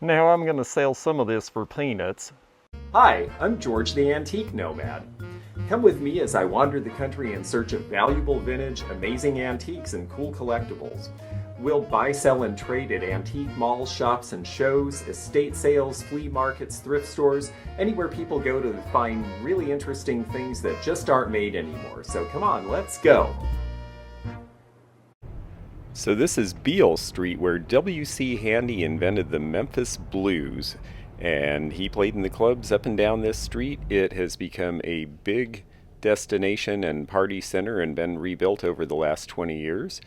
Now I'm going to sell some of this for peanuts. Hi, I'm George the Antique Nomad. Come with me as I wander the country in search of valuable vintage, amazing antiques, and cool collectibles. We'll buy, sell, and trade at antique malls, shops, and shows, estate sales, flea markets, thrift stores, anywhere people go to find really interesting things that just aren't made anymore. So come on, let's go! So this is Beale Street, where W.C. Handy invented the Memphis Blues, and he played in the clubs up and down this street. It has become a big destination and party center and been rebuilt over the last 20 years.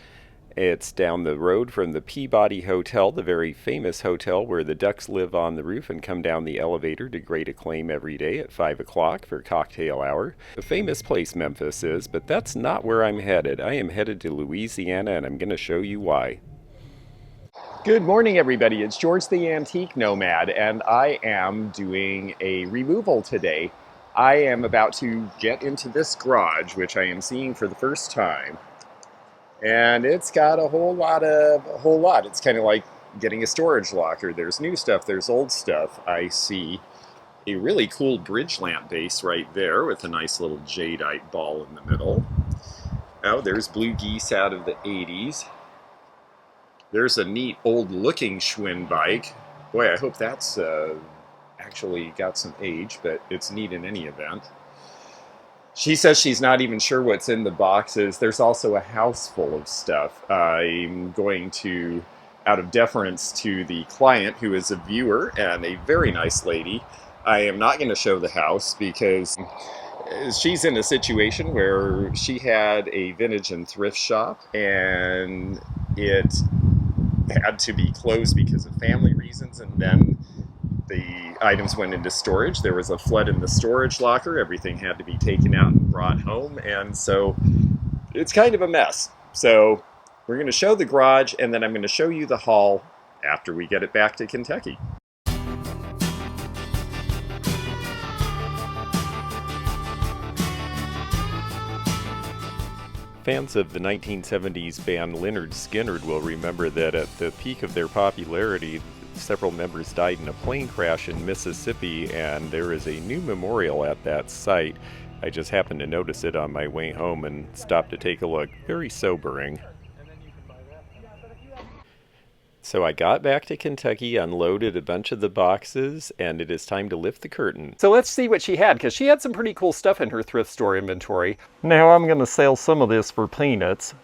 It's down the road from the Peabody Hotel, the very famous hotel where the ducks live on the roof and come down the elevator to great acclaim every day at 5 o'clock for cocktail hour. A famous place Memphis is, but that's not where I'm headed. I am headed to Louisiana, and I'm going to show you why. Good morning, everybody. It's George the Antique Nomad, and I am doing a removal today. I am about to get into this garage, which I am seeing for the first time. And it's got a whole lot. It's kind of like getting a storage locker. There's new stuff, there's old stuff. I see a really cool bridge lamp base right there with a nice little jadeite ball in the middle. Oh, there's blue geese out of the 80s. There's a neat old looking Schwinn bike. Boy, I hope that's actually got some age, but it's neat in any event. She says she's not even sure what's in the boxes. There's also a house full of stuff. I'm going to, out of deference to the client who is a viewer and a very nice lady, I am not going to show the house because she's in a situation where she had a vintage and thrift shop and it had to be closed because of family reasons, and then the items went into storage. There was a flood in the storage locker. Everything had to be taken out and brought home. And so it's kind of a mess. So we're going to show the garage, and then I'm going to show you the haul after we get it back to Kentucky. Fans of the 1970s band Lynyrd Skynyrd will remember that at the peak of their popularity, several members died in a plane crash in Mississippi, and there is a new memorial at that site. I just happened to notice it on my way home and stopped to take a look. Very sobering. So I got back to Kentucky, unloaded a bunch of the boxes, and it is time to lift the curtain. So let's see what she had, because she had some pretty cool stuff in her thrift store inventory. Now I'm going to sell some of this for peanuts.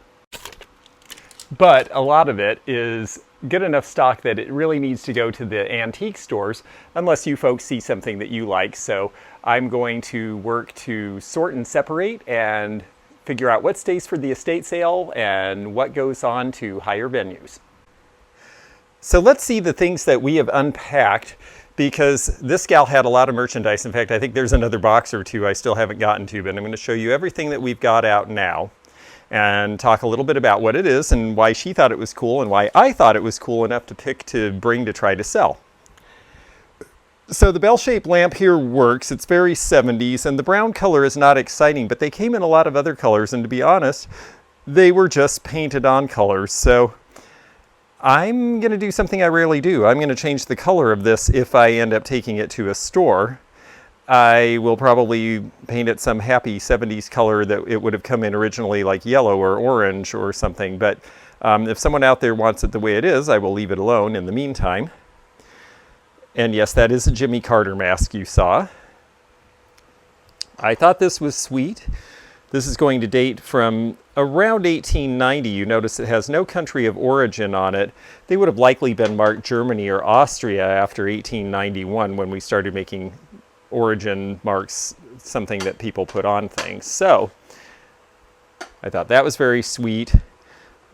But a lot of it is good enough stock that it really needs to go to the antique stores unless you folks see something that you like. So I'm going to work to sort and separate and figure out what stays for the estate sale and what goes on to higher venues. So let's see the things that we have unpacked, because this gal had a lot of merchandise. In fact, I think there's another box or two I still haven't gotten to, but I'm going to show you everything that we've got out now and talk a little bit about what it is and why she thought it was cool and why I thought it was cool enough to pick to bring to try to sell. So the bell-shaped lamp here works. It's very 70s, and the brown color is not exciting, but they came in a lot of other colors, and to be honest, they were just painted on colors. So I'm going to do something I rarely do. I'm going to change the color of this if I end up taking it to a store. I will probably paint it some happy 70s color that it would have come in originally, like yellow or orange or something. But if someone out there wants it the way it is, I will leave it alone in the meantime. And yes, that is a Jimmy Carter mask you saw. I thought this was sweet. This is going to date from around 1890. You notice it has no country of origin on it. They would have likely been marked Germany or Austria after 1891 when we started making origin marks something that people put on things. So I thought that was very sweet.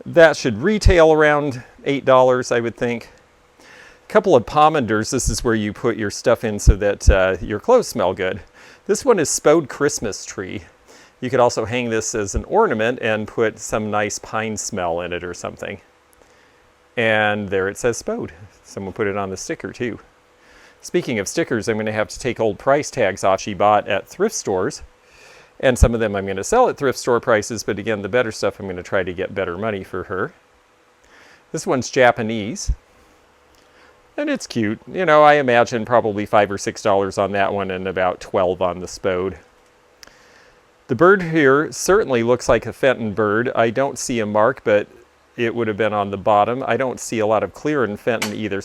That should retail around $8, I would think. A couple of pomanders. This is where you put your stuff in so that your clothes smell good. This one is Spode Christmas Tree. You could also hang this as an ornament and put some nice pine smell in it or something. And there it says Spode. Someone put it on the sticker too. Speaking of stickers, I'm going to have to take old price tags off she bought at thrift stores. And some of them I'm going to sell at thrift store prices, but again, the better stuff I'm going to try to get better money for her. This one's Japanese. And it's cute. You know, I imagine probably $5 or $6 on that one and about $12 on the Spode. The bird here certainly looks like a Fenton bird. I don't see a mark, but it would have been on the bottom. I don't see a lot of clear in Fenton either.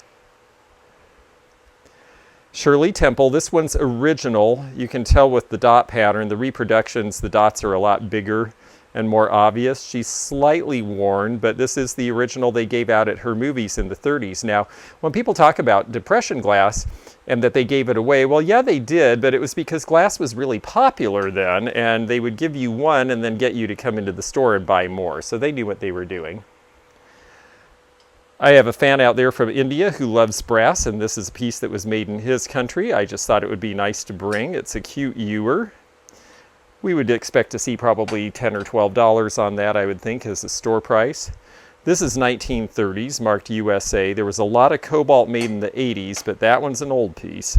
Shirley Temple, this one's original. You can tell with the dot pattern. The reproductions, the dots are a lot bigger and more obvious. She's slightly worn, but this is the original they gave out at her movies in the 30s. Now, when people talk about depression glass and that they gave it away, well, yeah, they did, but it was because glass was really popular then, and they would give you one and then get you to come into the store and buy more. So they knew what they were doing. I have a fan out there from India who loves brass, and this is a piece that was made in his country. I just thought it would be nice to bring. It's a cute ewer. We would expect to see probably $10 or $12 on that, I would think, as a store price. This is 1930s, marked USA. There was a lot of cobalt made in the 80s, but that one's an old piece.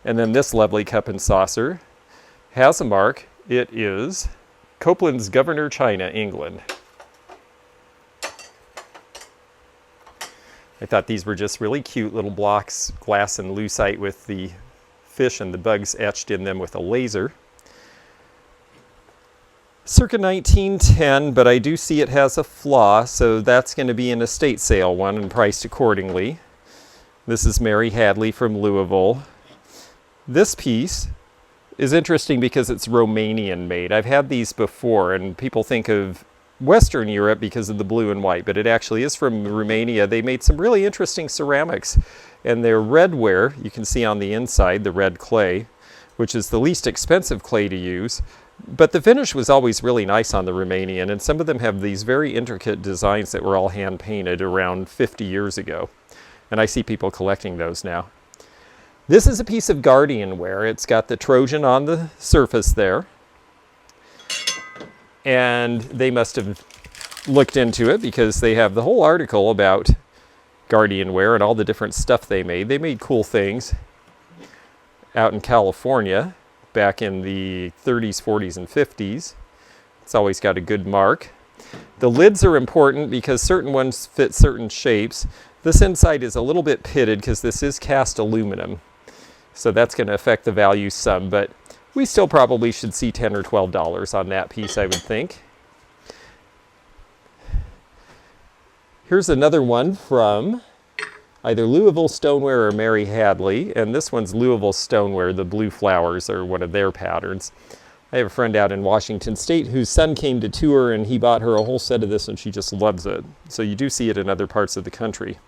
And then this lovely cup and saucer has a mark. It is Copeland's Governor China, England. I thought these were just really cute little blocks, glass and lucite with the fish and the bugs etched in them with a laser. Circa 1910, but I do see it has a flaw, so that's going to be an estate sale one and priced accordingly. This is Mary Hadley from Louisville. This piece is interesting because it's Romanian made. I've had these before, and people think of Western Europe because of the blue and white, but it actually is from Romania. They made some really interesting ceramics, and they're redware. You can see on the inside the red clay, which is the least expensive clay to use, but the finish was always really nice on the Romanian, and some of them have these very intricate designs that were all hand painted around 50 years ago, and I see people collecting those now. This is a piece of Guardian ware. It's got the Trojan on the surface there, and they must have looked into it because they have the whole article about Guardian ware and all the different stuff they made. They made cool things out in California back in the 30s, 40s, and 50s. It's always got a good mark. The lids are important because certain ones fit certain shapes. This inside is a little bit pitted because this is cast aluminum, so that's going to affect the value some, but we still probably should see $10 or $12 on that piece, I would think. Here's another one from either Louisville Stoneware or Mary Hadley, and this one's Louisville Stoneware. The blue flowers are one of their patterns. I have a friend out in Washington State whose son came to tour, and he bought her a whole set of this, and she just loves it. So you do see it in other parts of the country.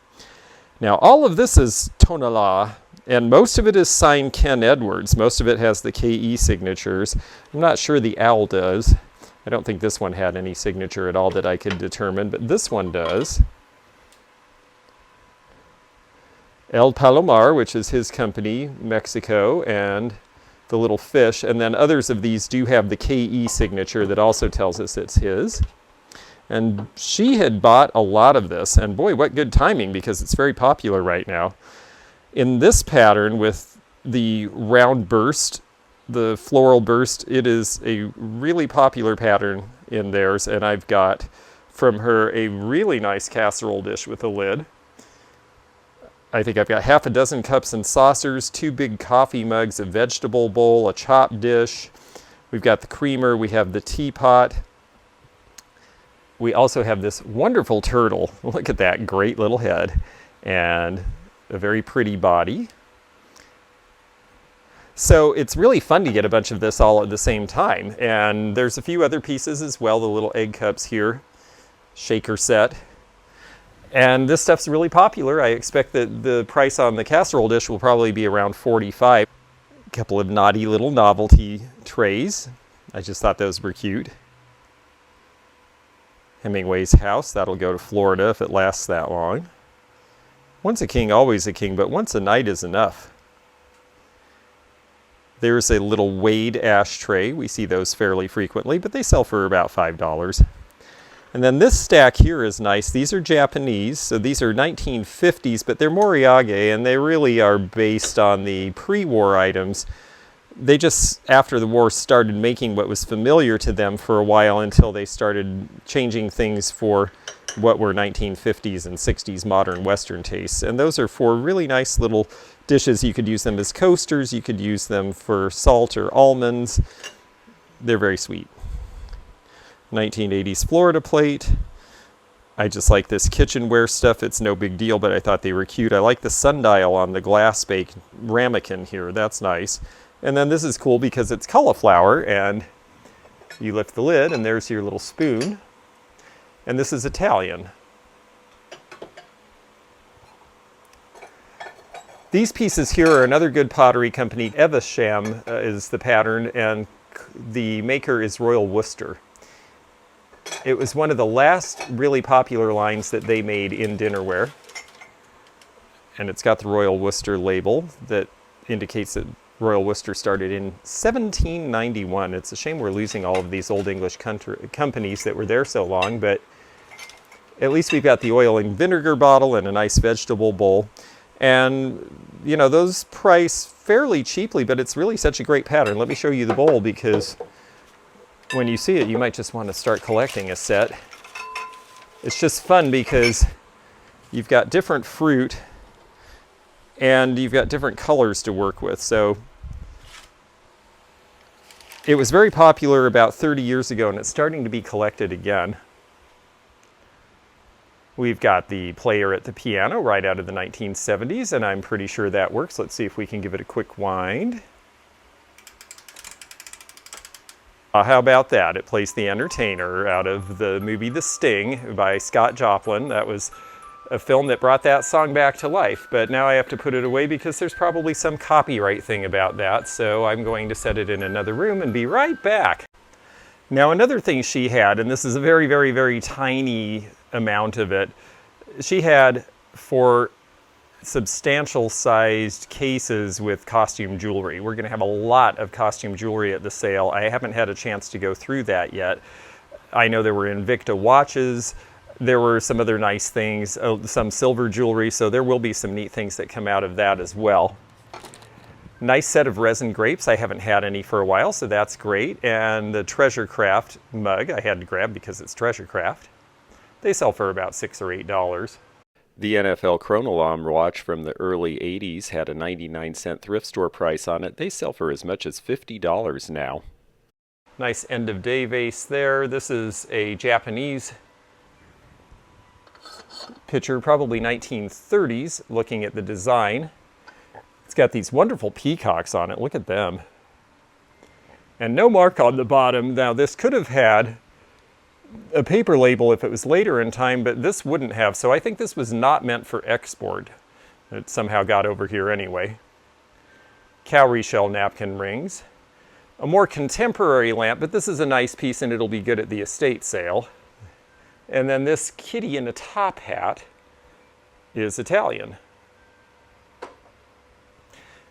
Now, all of this is tonala, and most of it is signed Ken Edwards. Most of it has the KE signatures. I'm not sure the owl does. I don't think this one had any signature at all that I could determine, but this one does. El Palomar, which is his company, Mexico, and the little fish. And then others of these do have the KE signature that also tells us it's his. And she had bought a lot of this, and boy, what good timing, because it's very popular right now. In this pattern with the round burst, the floral burst, it is a really popular pattern in theirs, and I've got from her a really nice casserole dish with a lid. I think I've got half a dozen cups and saucers, 2 big coffee mugs, a vegetable bowl, a chop dish. We've got the creamer, we have the teapot. We also have this wonderful turtle. Look at that great little head. And a very pretty body. So it's really fun to get a bunch of this all at the same time. And there's a few other pieces as well, the little egg cups here, shaker set. And this stuff's really popular. I expect that the price on the casserole dish will probably be around $45. A couple of naughty little novelty trays. I just thought those were cute. Hemingway's house, that'll go to Florida if it lasts that long. Once a king, always a king, but once a knight is enough. There's a little Wade ashtray. We see those fairly frequently, but they sell for about $5. And then this stack here is nice. These are Japanese, so these are 1950s, but they're Moriage, and they really are based on the pre-war items They just, after the war, started making what was familiar to them for a while until they started changing things for what were 1950s and 60s modern Western tastes. And those are for really nice little dishes. You could use them as coasters. You could use them for salt or almonds. They're very sweet. 1980s Florida plate. I just like this kitchenware stuff. It's no big deal, but I thought they were cute. I like the sundial on the glass bake ramekin here. That's nice. And then this is cool because it's cauliflower, and you lift the lid and there's your little spoon. And this is Italian. These pieces here are another good pottery company. Evesham is the pattern, and the maker is Royal Worcester. It was one of the last really popular lines that they made in dinnerware. And it's got the Royal Worcester label that indicates that Royal Worcester started in 1791. It's a shame we're losing all of these old English companies that were there so long, but at least we've got the oil and vinegar bottle and a nice vegetable bowl. And, you know, those price fairly cheaply, but it's really such a great pattern. Let me show you the bowl, because when you see it, you might just want to start collecting a set. It's just fun because you've got different fruit and you've got different colors to work with. So it was very popular about 30 years ago, and it's starting to be collected again. We've got the player at the piano right out of the 1970s, and I'm pretty sure that works. Let's see if we can give it a quick wind. How about that? It plays The Entertainer out of the movie The Sting by Scott Joplin. That was a film that brought that song back to life, but now I have to put it away because there's probably some copyright thing about that, so I'm going to set it in another room and be right back. Now, another thing she had, and this is a very, very, very tiny amount of it, she had for substantial sized cases with costume jewelry. We're going to have a lot of costume jewelry at the sale. I haven't had a chance to go through that yet. I know there were Invicta watches. There were some other nice things, some silver jewelry, so there will be some neat things that come out of that as well. Nice set of resin grapes. I haven't had any for a while, so that's great. And the Treasure Craft mug I had to grab because it's Treasure Craft. They sell for about $6 or $8. The NFL Chronolam watch from the early 80s had a 99-cent thrift store price on it. They sell for as much as $50 now. Nice end-of-day vase there. This is a Japanese picture, probably 1930s, looking at the design. It's got these wonderful peacocks on it. Look at them. And no mark on the bottom. Now, this could have had a paper label if it was later in time, but this wouldn't have. So I think this was not meant for export. It somehow got over here anyway. Cowrie shell napkin rings. A more contemporary lamp, but this is a nice piece and it'll be good at the estate sale. And then this kitty in a top hat is Italian.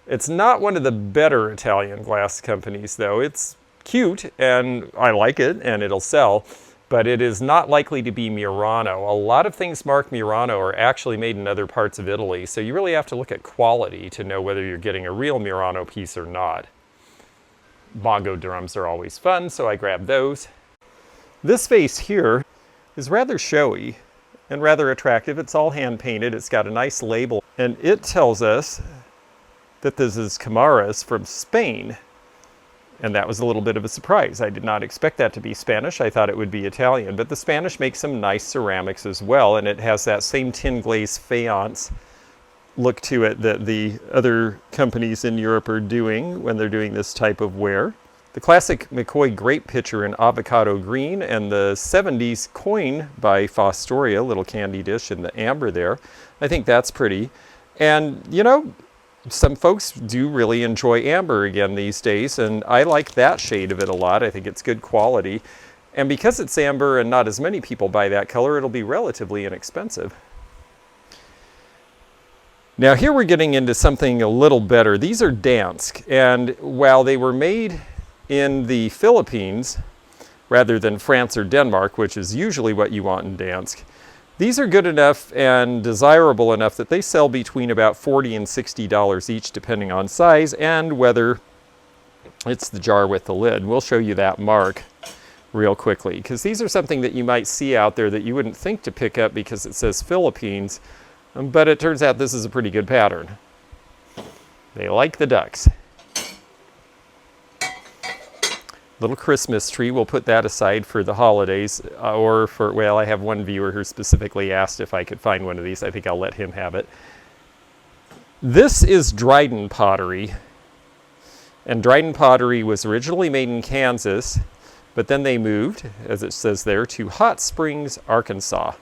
It's not one of the better Italian glass companies, though. It's cute and I like it and it'll sell, but it is not likely to be Murano. A lot of things marked Murano are actually made in other parts of Italy, so you really have to look at quality to know whether you're getting a real Murano piece or not. Bongo drums are always fun, so I grabbed those. This vase here is rather showy and rather attractive. It's all hand painted. It's got a nice label, and it tells us that this is Camaras from Spain. And that was a little bit of a surprise. I did not expect that to be Spanish. I thought it would be Italian, but the Spanish make some nice ceramics as well, and it has that same tin glaze faience look to it that the other companies in Europe are doing when they're doing this type of ware. The classic McCoy grape pitcher in avocado green, and the 70s coin by Fostoria, little candy dish in the amber there. I think that's pretty. And, you know, some folks do really enjoy amber again these days, and I like that shade of it a lot. I think it's good quality. And because it's amber and not as many people buy that color, it'll be relatively inexpensive. Now here we're getting into something a little better. These are Dansk, and while they were made in the Philippines rather than France or Denmark, which is usually what you want in Dansk, these are good enough and desirable enough that they sell between about $40 and $60 each, depending on size and whether It's the jar with the lid. We'll show you that mark real quickly, because these are something that you might see out there that you wouldn't think to pick up because it says Philippines, but it turns out this is a pretty good pattern. They like the ducks. Little Christmas tree, we'll put that aside for the holidays, or for, well, I have one viewer who specifically asked if I could find one of these. I think I'll let him have it. This is Dryden Pottery, and Dryden Pottery was originally made in Kansas, but then they moved, as it says there, to Hot Springs, Arkansas.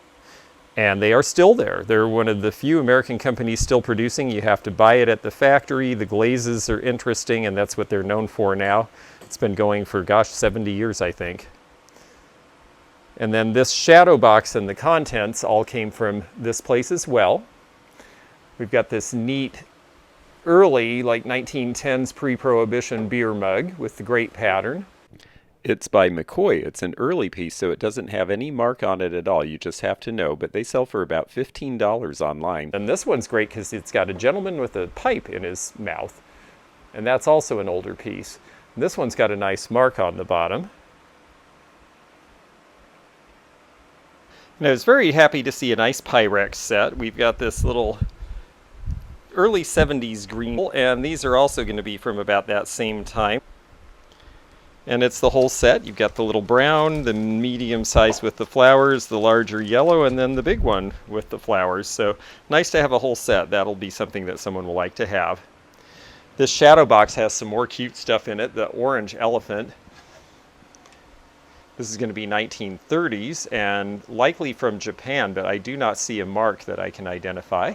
And they are still there. They're one of the few American companies still producing. You have to buy it at the factory. The glazes are interesting, and that's what they're known for now. It's been going for, gosh, 70 years, I think. And then this shadow box and the contents all came from this place as well. We've got this neat early, like 1910s pre-prohibition beer mug with the great pattern. It's by McCoy. It's an early piece, so it doesn't have any mark on it at all. You just have to know, but they sell for about $15 online. And this one's great because it's got a gentleman with a pipe in his mouth, and that's also an older piece. And this one's got a nice mark on the bottom. And I was very happy to see a nice Pyrex set. We've got this little early 70s green, and these are also going to be from about that same time. And it's the whole set. You've got the little brown, the medium size with the flowers, the larger yellow, and then the big one with the flowers. So nice to have a whole set. That'll be something that someone will like to have. This shadow box has some more cute stuff in it. The orange elephant. This is going to be 1930s and likely from Japan, but I do not see a mark that I can identify.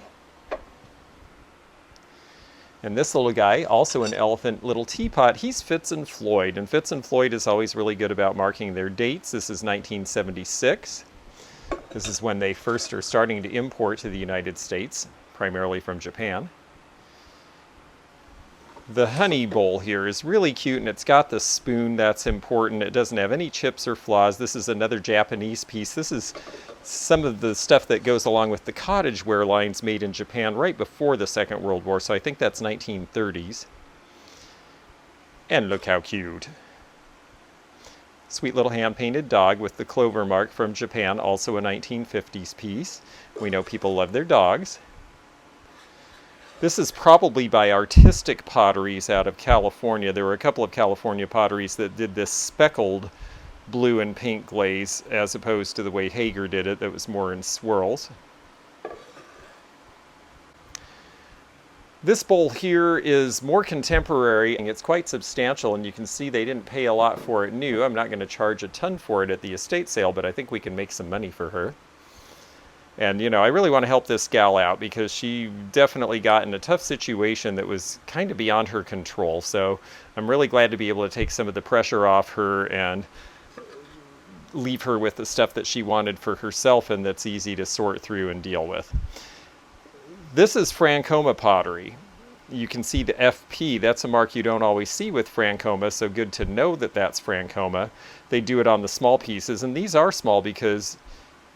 And this little guy, also an elephant little teapot, he's Fitz and Floyd. And Fitz and Floyd is always really good about marking their dates. This is 1976. This is when they first are starting to import to the United States, primarily from Japan. The honey bowl here is really cute, and it's got the spoon. That's important. It doesn't have any chips or flaws. This is another Japanese piece. This is some of the stuff that goes along with the cottage wear lines made in Japan right before the Second World War, so I think that's 1930s. And look how cute. Sweet little hand-painted dog with the clover mark from Japan, also a 1950s piece. We know people love their dogs. This is probably by Artistic Potteries out of California. There were a couple of California potteries that did this speckled blue and pink glaze as opposed to the way Hager did it, that was more in swirls. This bowl here is more contemporary, and it's quite substantial, and you can see they didn't pay a lot for it new. I'm not going to charge a ton for it at the estate sale, but I think we can make some money for her. And, you know, I really want to help this gal out because she definitely got in a tough situation that was kind of beyond her control. So I'm really glad to be able to take some of the pressure off her and leave her with the stuff that she wanted for herself and that's easy to sort through and deal with. This is Francoma Pottery. You can see the FP. That's a mark you don't always see with Francoma, so good to know that that's Francoma. They do it on the small pieces, and these are small because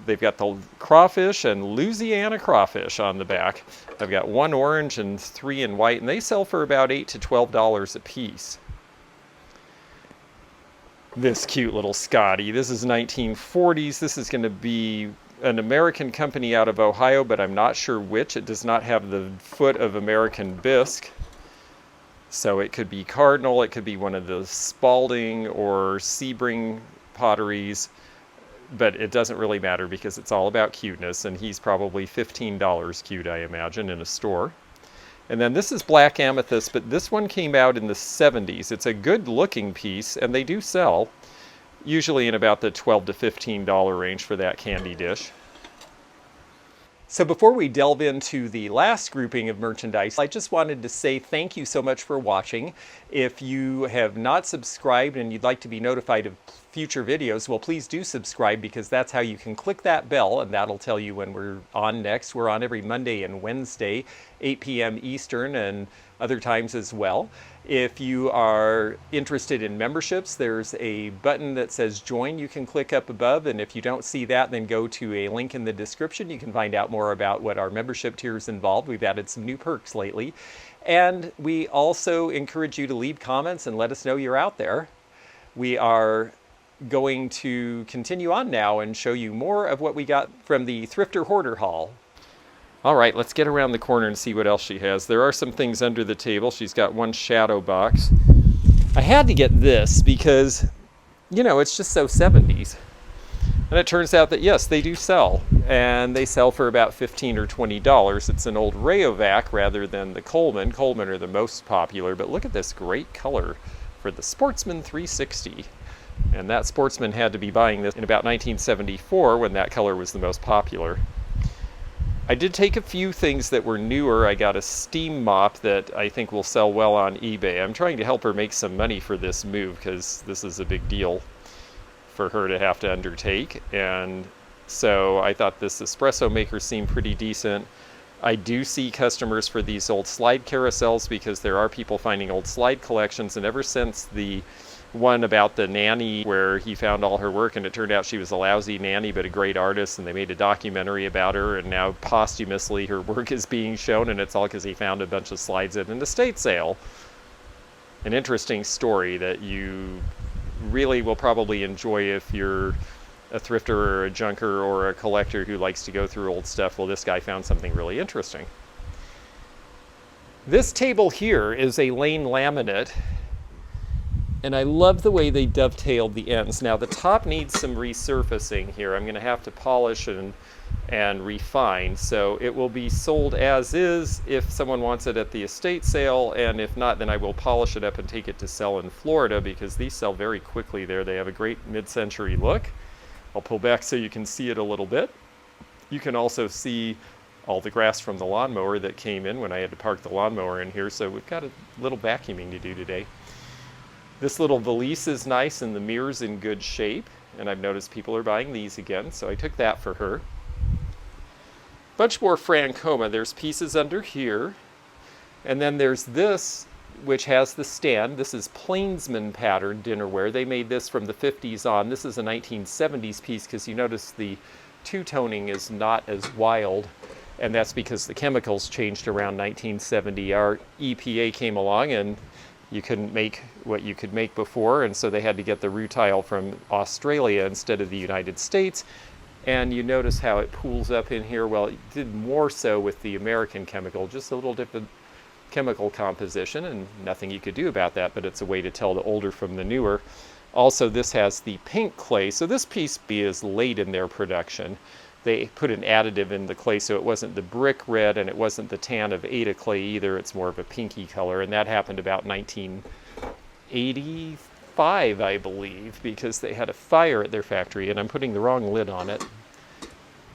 they've got the crawfish and Louisiana crawfish on the back. I've got one orange and 3 in white, and they sell for about $8 to $12 a piece. This cute little Scotty. This is 1940s. This is going to be an American company out of Ohio, but I'm not sure which. It does not have the foot of American bisque. So it could be Cardinal, it could be one of the Spalding or Sebring potteries. But it doesn't really matter because it's all about cuteness, and he's probably $15 cute, I imagine, in a store. And then this is Black Amethyst, but this one came out in the 70s. It's a good-looking piece, and they do sell, usually in about the $12 to $15 range for that candy dish. So before we delve into the last grouping of merchandise, I just wanted to say thank you so much for watching. If you have not subscribed and you'd like to be notified of future videos, well, please do subscribe, because that's how you can click that bell and that'll tell you when we're on next. We're on every Monday and Wednesday, 8 p.m. Eastern, and other times as well. If you are interested in memberships, there's a button that says join you can click up above, and if you don't see that, then go to a link in the description. You can find out more about what our membership tiers involve. We've added some new perks lately. And we also encourage you to leave comments and let us know you're out there. We are going to continue on now and show you more of what we got from the Thrifter Hoarder haul. All right, let's get around the corner and see what else she has. There are some things under the table. She's got one shadow box. I had to get this because, you know, it's just so 70s. And it turns out that, yes, they do sell. And they sell for about $15 or $20. It's an old Rayovac rather than the Coleman. Coleman are the most popular, but look at this great color for the Sportsman 360. And that Sportsman had to be buying this in about 1974 when that color was the most popular. I did take a few things that were newer. I got a steam mop that I think will sell well on eBay. I'm trying to help her make some money for this move because this is a big deal for her to have to undertake. And so I thought this espresso maker seemed pretty decent. I do see customers for these old slide carousels because there are people finding old slide collections, and ever since the one about the nanny where he found all her work and it turned out she was a lousy nanny but a great artist, and they made a documentary about her, and now posthumously her work is being shown, and it's all because he found a bunch of slides at an estate sale. An interesting story that you really will probably enjoy if you're a thrifter or a junker or a collector who likes to go through old stuff. Well, this guy found something really interesting. This table here is a Lane laminate, and I love the way they dovetailed the ends. Now the top needs some resurfacing here. I'm going to have to polish and refine, so it will be sold as is if someone wants it at the estate sale, and if not, then I will polish it up and take it to sell in Florida, because these sell very quickly there. They have a great mid-century look. I'll pull back so you can see it a little bit. You can also see all the grass from the lawnmower that came in when I had to park the lawnmower in here, so we've got a little vacuuming to do today. This little valise is nice and the mirror's in good shape, and I've noticed people are buying these again, so I took that for her. Bunch more Francoma. There's pieces under here, and then there's this which has the stand. This is Plainsman pattern dinnerware. They made this from the 50s on. This is a 1970s piece because you notice the two-toning is not as wild, and that's because the chemicals changed around 1970. Our EPA came along and you couldn't make what you could make before, and so they had to get the rutile from Australia instead of the United States. And you notice how it pools up in here. Well, it did more so with the American chemical, just a little different chemical composition, and nothing you could do about that, but it's a way to tell the older from the newer. Also, this has the pink clay, so this piece is late in their production. They put an additive in the clay, so it wasn't the brick red and it wasn't the tan of Ada clay either. It's more of a pinky color, and that happened about 1985, I believe, because they had a fire at their factory, and I'm putting the wrong lid on it.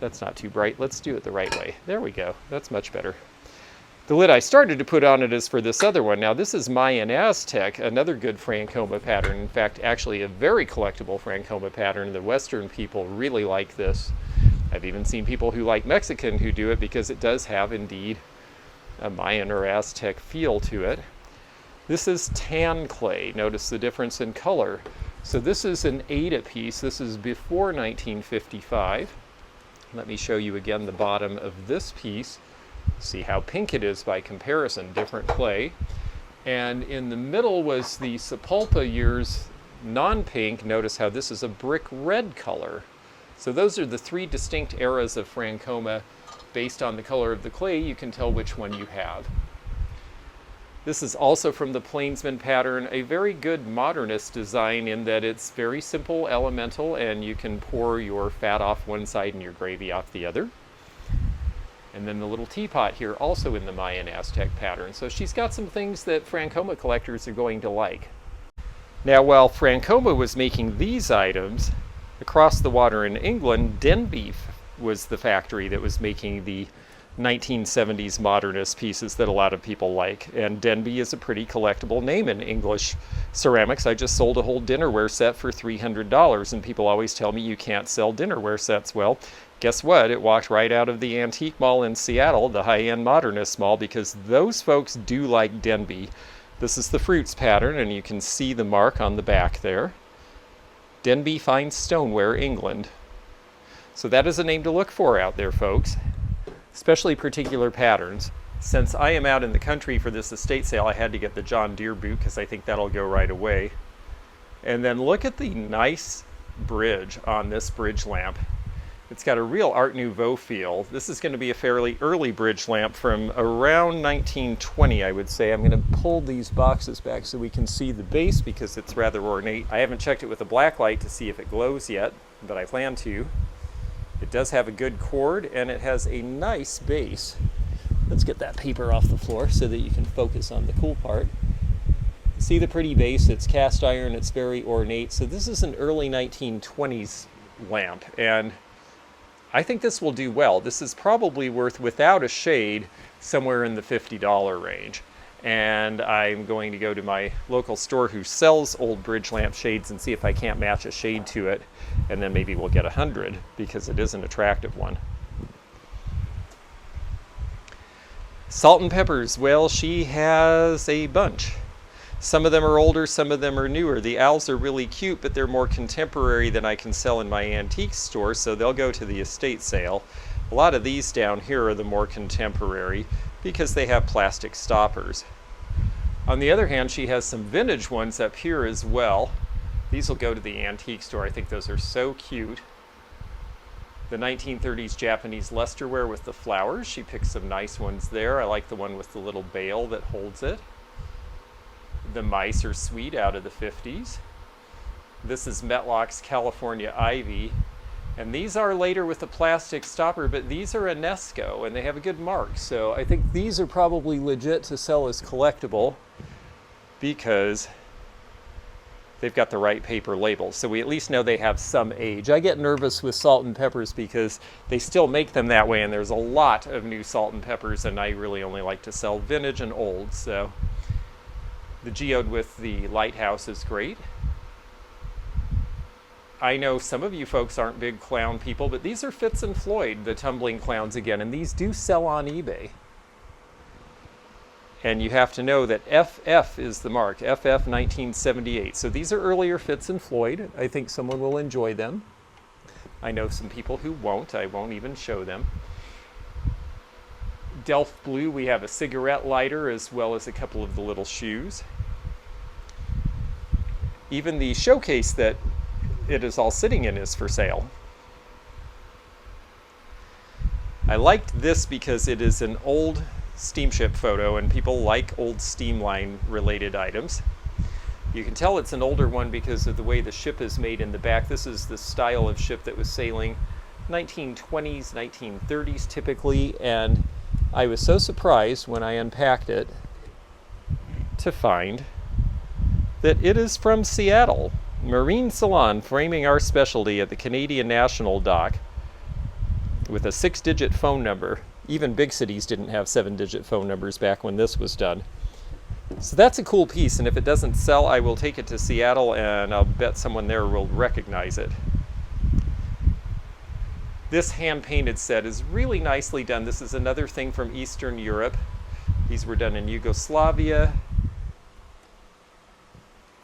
That's not too bright. Let's do it the right way. There we go. That's much better. The lid I started to put on it is for this other one. Now this is Mayan Aztec, another good Francoma pattern. In fact, actually a very collectible Francoma pattern. The Western people really like this. I've even seen people who like Mexican who do it because it does have indeed a Mayan or Aztec feel to it. This is tan clay. Notice the difference in color. So this is an Ada piece. This is before 1955. Let me show you again the bottom of this piece. See how pink it is by comparison, different clay. And in the middle was the Sapulpa years non-pink. Notice how this is a brick red color. So those are the three distinct eras of Francoma. Based on the color of the clay, you can tell which one you have. This is also from the Plainsman pattern, a very good modernist design in that it's very simple, elemental, and you can pour your fat off one side and your gravy off the other. And then the little teapot here, also in the Mayan Aztec pattern. So she's got some things that Francoma collectors are going to like. Now, while Francoma was making these items, across the water in England, Denbeef was the factory that was making the 1970s modernist pieces that a lot of people like. And Denby is a pretty collectible name in English ceramics. I just sold a whole dinnerware set for $300, and people always tell me you can't sell dinnerware sets. Well, guess what? It walked right out of the antique mall in Seattle, the high-end modernist mall, because those folks do like Denby. This is the fruits pattern, and you can see the mark on the back there. Denby Fine Stoneware, England. So that is a name to look for out there, folks. Especially particular patterns. Since I am out in the country for this estate sale, I had to get the John Deere boot because I think that'll go right away. And then look at the nice bridge on this bridge lamp. It's got a real Art Nouveau feel. This is going to be a fairly early bridge lamp from around 1920, I would say. I'm going to pull these boxes back so we can see the base because it's rather ornate. I haven't checked it with a black light to see if it glows yet, but I plan to. It does have a good cord, and it has a nice base. Let's get that paper off the floor so that you can focus on the cool part. See the pretty base? It's cast iron, it's very ornate. So this is an early 1920s lamp, and I think this will do well. This is probably worth, without a shade, somewhere in the $50 range. And I'm going to go to my local store who sells old bridge lamp shades and see if I can't match a shade to it. And then maybe we'll get 100 because it is an attractive one. Salt and peppers, well, she has a bunch. Some of them are older, some of them are newer. The owls are really cute, but they're more contemporary than I can sell in my antique store, so they'll go to the estate sale. A lot of these down here are the more contemporary because they have plastic stoppers. On the other hand, she has some vintage ones up here as well. These will go to the antique store. I think those are so cute. The 1930s Japanese lusterware with the flowers. She picked some nice ones there. I like the one with the little bale that holds it. The mice are sweet out of the 50s. This is Metlock's California Ivy. And these are later with the plastic stopper, but these are Enesco, and they have a good mark. So I think these are probably legit to sell as collectible because they've got the right paper labels. So we at least know they have some age. I get nervous with salt and peppers because they still make them that way, and there's a lot of new salt and peppers, and I really only like to sell vintage and old. So the geode with the lighthouse is great. I know some of you folks aren't big clown people, but these are Fitz and Floyd, the tumbling clowns again, and these do sell on eBay. And you have to know that FF is the mark, FF 1978. So these are earlier Fitz and Floyd. I think someone will enjoy them. I know some people who won't. I won't even show them. Delft Blue, we have a cigarette lighter as well as a couple of the little shoes. Even the showcase that it is all sitting in is for sale. I liked this because it is an old steamship photo and people like old steamline related items. You can tell it's an older one because of the way the ship is made in the back. This is the style of ship that was sailing 1920s, 1930s typically, and I was so surprised when I unpacked it to find that it is from Seattle. Marine Salon, framing our specialty at the Canadian National Dock with a 6-digit phone number. Even big cities didn't have 7-digit phone numbers back when this was done. So that's a cool piece, and if it doesn't sell, I will take it to Seattle and I'll bet someone there will recognize it. This hand-painted set is really nicely done. This is another thing from Eastern Europe. These were done in Yugoslavia,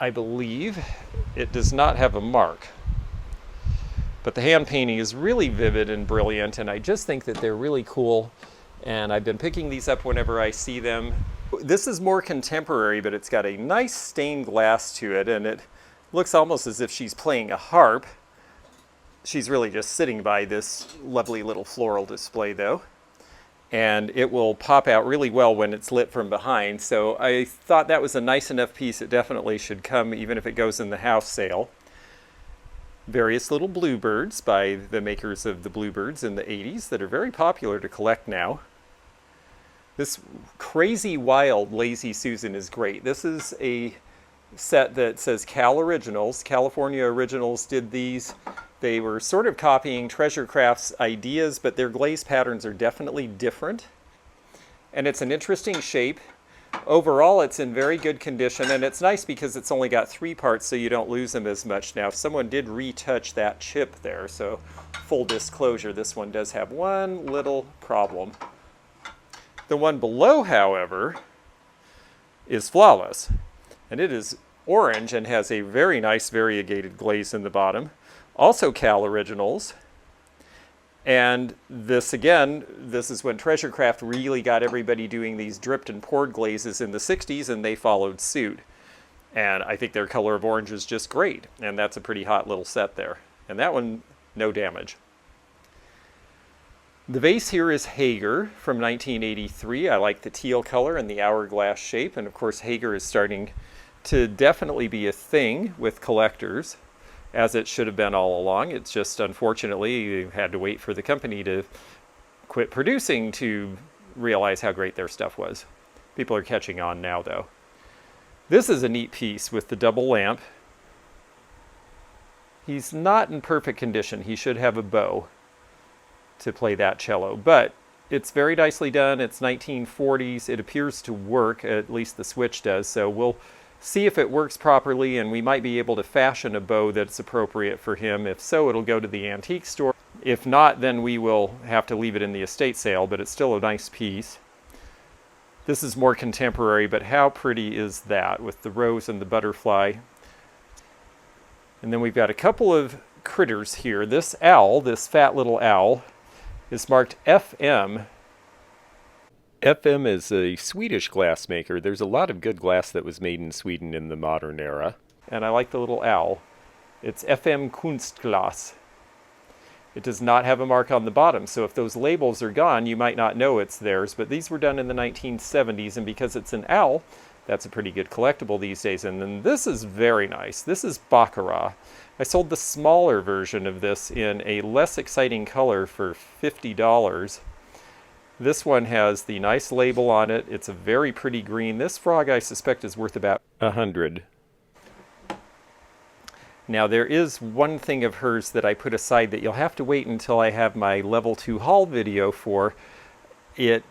I believe. It does not have a mark, but the hand painting is really vivid and brilliant, and I just think that they're really cool, and I've been picking these up whenever I see them. This is more contemporary, but it's got a nice stained glass to it, and it looks almost as if she's playing a harp. She's really just sitting by this lovely little floral display though, and it will pop out really well when it's lit from behind. So I thought that was a nice enough piece. It definitely should come even if it goes in the house sale. Various little bluebirds by the makers of the bluebirds in the 80s that are very popular to collect now. This Crazy Wild Lazy Susan is great. This is a set that says Cal Originals. California Originals did these They were sort of copying Treasure Craft's ideas, but their glaze patterns are definitely different. And it's an interesting shape. Overall, it's in very good condition, and it's nice because it's only got 3 parts, so you don't lose them as much. Now, someone did retouch that chip there, so full disclosure, this one does have one little problem. The one below, however, is flawless, and it is orange and has a very nice variegated glaze in the bottom. Also Cal Originals. And this, again, this is when Treasure Craft really got everybody doing these dripped and poured glazes in the 60s, and they followed suit. And I think their color of orange is just great, and that's a pretty hot little set there. And that one, no damage. The vase here is Hager from 1983. I like the teal color and the hourglass shape, and of course Hager is starting to definitely be a thing with collectors, as it should have been all along. It's just, unfortunately, you had to wait for the company to quit producing to realize how great their stuff was. People are catching on now, though. This is a neat piece with the double lamp. He's not in perfect condition. He should have a bow to play that cello, but it's very nicely done. It's 1940s. It appears to work, at least the switch does, so we'll see if it works properly, and we might be able to fashion a bow that's appropriate for him. If so, it'll go to the antique store. If not, then we will have to leave it in the estate sale, but it's still a nice piece. This is more contemporary, but how pretty is that with the rose and the butterfly? And then we've got a couple of critters here. This owl, this fat little owl, is marked FM. FM is a Swedish glassmaker. There's a lot of good glass that was made in Sweden in the modern era. And I like the little owl. It's FM Kunstglas. It does not have a mark on the bottom, so if those labels are gone, you might not know it's theirs, but these were done in the 1970s, and because it's an owl, that's a pretty good collectible these days. And then this is very nice. This is Baccarat. I sold the smaller version of this in a less exciting color for $50. This one has the nice label on it. It's a very pretty green. This frog, I suspect, is worth about $100. Now, there is one thing of hers that I put aside that you'll have to wait until I have my level 2 haul video for. It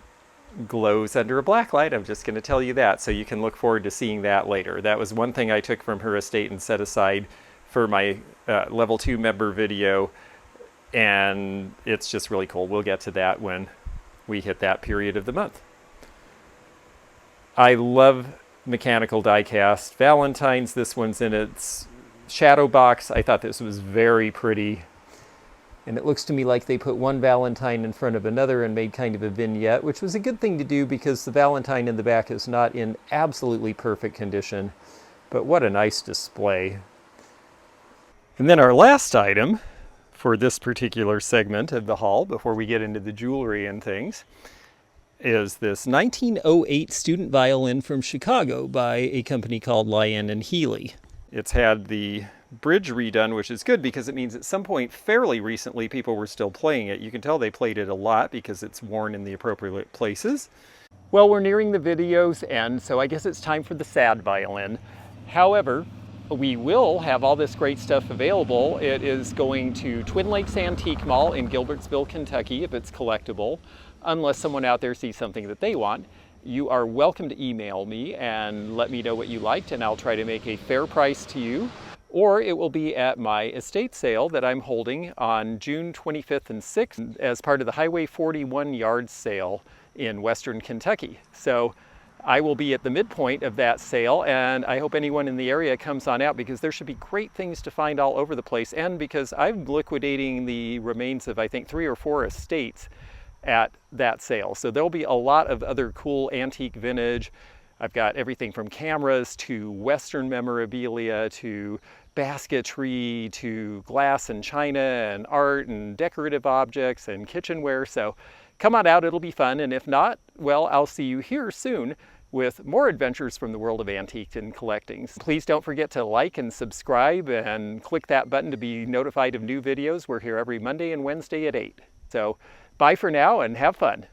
glows under a black light. I'm just going to tell you that, so you can look forward to seeing that later. That was one thing I took from her estate and set aside for my level 2 member video, and it's just really cool. We'll get to that when we hit that period of the month. I love mechanical die-cast. Valentine's, this one's in its shadow box. I thought this was very pretty. And it looks to me like they put one Valentine in front of another and made kind of a vignette, which was a good thing to do because the Valentine in the back is not in absolutely perfect condition. But what a nice display. And then our last item for this particular segment of the haul, before we get into the jewelry and things, is this 1908 student violin from Chicago by a company called Lyon and Healy. It's had the bridge redone, which is good because it means at some point fairly recently people were still playing it. You can tell they played it a lot because it's worn in the appropriate places. Well, we're nearing the video's end, so I guess it's time for the sad violin. However, we will have all this great stuff available. It is going to Twin Lakes Antique Mall in Gilbertsville, Kentucky, if it's collectible, unless someone out there sees something that they want. You are welcome to email me and let me know what you liked, and I'll try to make a fair price to you. Or it will be at my estate sale that I'm holding on June 25th and 6th as part of the Highway 41 yard sale in Western Kentucky. So I will be at the midpoint of that sale, and I hope anyone in the area comes on out because there should be great things to find all over the place, and because I'm liquidating the remains of, I think, 3 or 4 estates at that sale. So there'll be a lot of other cool antique vintage. I've got everything from cameras to Western memorabilia to basketry to glass and china and art and decorative objects and kitchenware. So come on out, it'll be fun. And if not, well, I'll see you here soon with more adventures from the world of antiques and collecting. Please don't forget to like and subscribe and click that button to be notified of new videos. We're here every Monday and Wednesday at 8. So bye for now and have fun.